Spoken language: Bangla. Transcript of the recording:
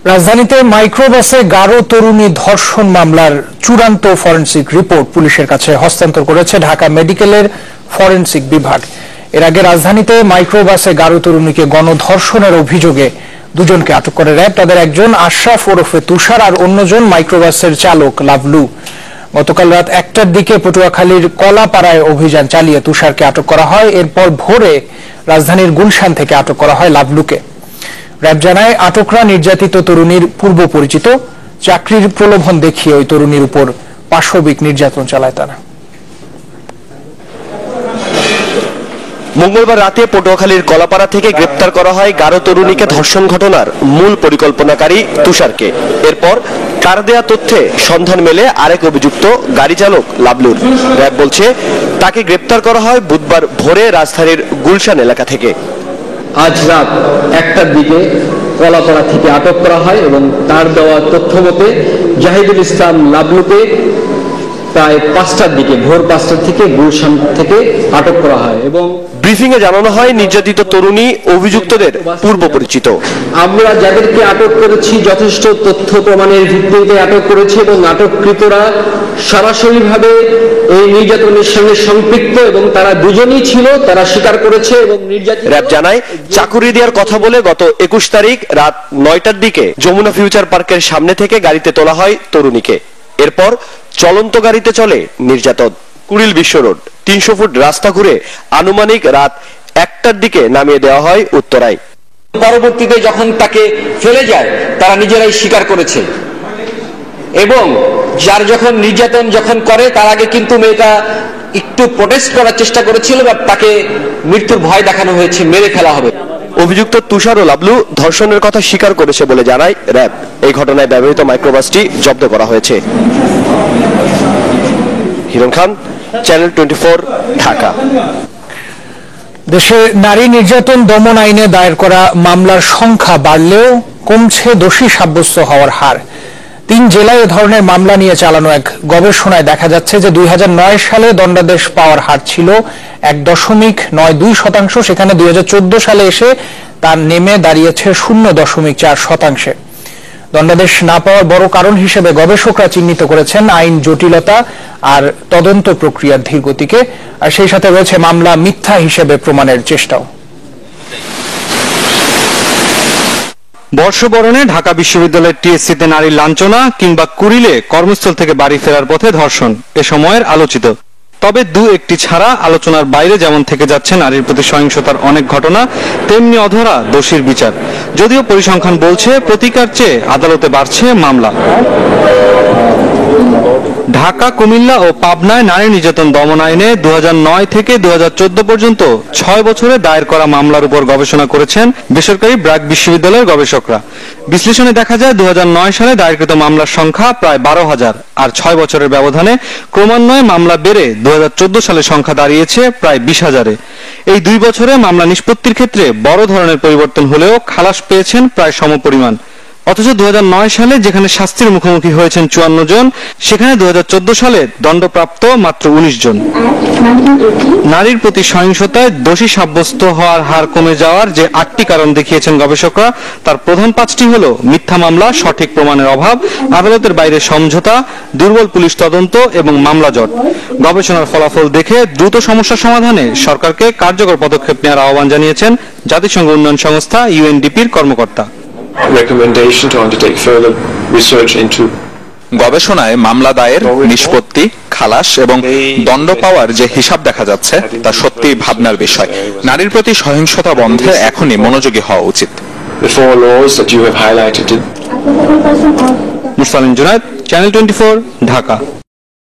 রাজধানীতে মাইক্রোবাসে গারো তরুণী ধর্ষণ মামলার চূড়ান্ত ফরেনসিক রিপোর্ট পুলিশের কাছে হস্তান্তর করেছে ঢাকা মেডিকেলের ফরেনসিক বিভাগ। এর আগে রাজধানীতে মাইক্রোবাসে গারো তরুণীকে গণধর্ষণের অভিযোগে দুজনকে আটক করে র্যাব। তাদের একজন আশরাফ ওরফে তুষার আর অন্যজন মাইক্রোবাসের চালক লাভলু। গতকাল রাত 1টার দিকে পটুয়াখালীর কলাপাড়ায় অভিযান চালিয়ে তুষারকে আটক করা হয়। এরপর ভোরে রাজধানীর গুলশান থেকে আটক করা হয় লাভলুকে। র্যাব জানায়, আটকরা নির্যাতিত তরুণীর পূর্ব পরিচিত। চাকরির প্রলোভন দেখিয়ে ওই তরুণীর উপর পাশবিক নির্যাতন চালায় তারা। মঙ্গলবার রাতে পটুয়াখালীর কলাপাড়া থেকে গ্রেপ্তার করা হয় গারো তরুণীকে ধর্ষণ ঘটনার মূল পরিকল্পনাকারী তুষারকে। এরপর তার দেয়া তথ্যে সন্ধান মেলে আরেক অভিযুক্ত গাড়ি চালক লাভলুর। র্যাব বলছে, তাকে গ্রেপ্তার করা হয় বুধবার ভোরে রাজধানীর গুলশান এলাকা থেকে। আজ রাত 1টার দিকে কলাপাড়া থেকে আটক করা হয় এবং তার দেওয়া তথ্য মতে জাহিদুল ইসলাম লাভলুকে প্রায় 5টার দিকে ভোর 5টা থেকে গুলশান থেকে আটক করা হয়। এবং ব্রিফিং এ জানানো হয়, নির্যাতিত তরুণী অভিযুক্তদের পূর্ব পরিচিত। আমরা যাদেরকে আটক করেছি যথেষ্ট তথ্য প্রমাণের ভিত্তিতে আটক করেছি এবং আটককৃতরা সরাসরিভাবে এই নির্যাতনের সঙ্গে সম্পৃক্ত এবং তারা দুজনই ছিল, তারা স্বীকার করেছে এবং নির্যাতিত। র্যাব জানায়, চাকুরি দেওয়ার কথা বলে গত 21 তারিখ রাত 9টার দিকে যমুনা ফিউচার পার্কের সামনে থেকে গাড়িতে তোলা হয় তরুণীকে। এরপর চলন্ত গাড়িতে চলে নির্যাতন। কুড়িল বিশ্ব রোড 300 ফুট রাস্তা ঘুরে আনুমানিক রাত 1টার দিকে নামিয়ে দেওয়া হয় উত্তরায়। পরবর্তীতে যখন তাকে ফেলে যায় তারা নিজেরাই স্বীকার করেছে এবং যার যখন নির্যাতন যখন করে তার আগে কিন্তু মেয়েটা একটু প্রোটেস্ট করার চেষ্টা করেছিল বা তাকে মৃত্যুর ভয় দেখানো হয়েছে, মেরে ফেলা হবে। অভিযুক্ত তুষার ও লাভলু ধর্ষণের কথা স্বীকার করেছে বলে জানায় র্যাব। এই ঘটনায় ব্যবহৃত মাইক্রোবাসটি জব্দ করা হয়েছে। হিরণ খান, চ্যানেল 24, ঢাকা। দেশে নারী নির্যাতন দমন আইনে দায়ের করা মামলার সংখ্যা বাড়লেও কমছে দোষী সাব্যস্ত হওয়ার হার। 3 জেলায় এ ধরনের মামলা নিয়ে চালানো এক গবেষণায় দেখা যাচ্ছে যে 2009 সালে দণ্ডাদেশ পাওয়ার হার ছিল 1.92%। সেখানে 2014 সালে এসে তা নেমে দাঁড়িয়েছে 0.4%। দণ্ডাদেশ না পাওয়ার বড় কারণ হিসেবে গবেষকরা চিহ্নিত করেছেন আইন জটিলতা আর তদন্ত প্রক্রিয়ার ধীরগতিকে। আর সেই সাথে রয়েছে মামলা মিথ্যা হিসেবে প্রমাণের চেষ্টাও। বর্ষবরণে ঢাকা বিশ্ববিদ্যালয়ের টিএসসিতে নারীর লাঞ্ছনা কিংবা কুড়িলে কর্মস্থল থেকে বাড়ি ফেরার পথে ধর্ষণ এ সময়ের আলোচিত। তবে 2-1টি ছাড়া আলোচনার বাইরে যেমন থেকে যাচ্ছে নারীর প্রতি সহিংসতার অনেক ঘটনা, তেমনি অধরা দোষীর বিচার। যদিও পরিসংখ্যান বলছে প্রতিকার চেয়ে আদালতে বাড়ছে মামলা। ঢাকা, কুমিল্লা ও পাবনায় নারী নির্যাতন দমন আইনে 2009 থেকে 2014 পর্যন্ত 6 বছরে দায়ের করা মামলার উপর গবেষণা করেছেন বেসরকারি ব্র্যাক বিশ্ববিদ্যালয়ের গবেষকরা। বিশ্লেষণে দেখা যায় 2009 সালে দায়েরকৃত মামলার সংখ্যা প্রায় 12,000, আর 6 বছরের ব্যবধানে ক্রমান্বয়ে মামলা বেড়ে 2014 সালে সংখ্যা দাঁড়িয়েছে প্রায় 20,000-এ। এই 2 বছরে মামলা নিষ্পত্তির ক্ষেত্রে বড় ধরনের পরিবর্তন হলেও খালাস পেয়েছেন প্রায় সমপরিমাণ। অথচ 2009 সালে যেখানে শাস্তির মুখোমুখি হয়েছেন 54 জন, সেখানে 2014 সালে দণ্ডপ্রাপ্ত মাত্র 19 জন। নারীর প্রতি সহিংসতায় দোষী সাব্যস্ত হওয়ার হার কমে যাওয়ার যে 8টি কারণ দেখিয়েছেন গবেষকরা, তার প্রধান 5টি হল মিথ্যা মামলা, সঠিক প্রমাণের অভাব, আদালতের বাইরে সমঝোতা, দুর্বল পুলিশ তদন্ত এবং মামলা জট। গবেষণার ফলাফল দেখে দ্রুত সমস্যা সমাধানে সরকারকে কার্যকর পদক্ষেপ নেওয়ার আহ্বান জানিয়েছেন জাতিসংঘ উন্নয়ন সংস্থা UNDP-র কর্মকর্তা। গবেষণায় মামলা দায়ের, নিষ্পত্তি, খালাস এবং দণ্ড পাওয়ার যে হিসাব দেখা যাচ্ছে তা সত্যি ভাবনার বিষয়। নারীর প্রতি সহিংসতা বন্ধে এখনই মনোযোগী হওয়া উচিত। মুরসালিন জুনায়েদ, চ্যানেল 24, ঢাকা।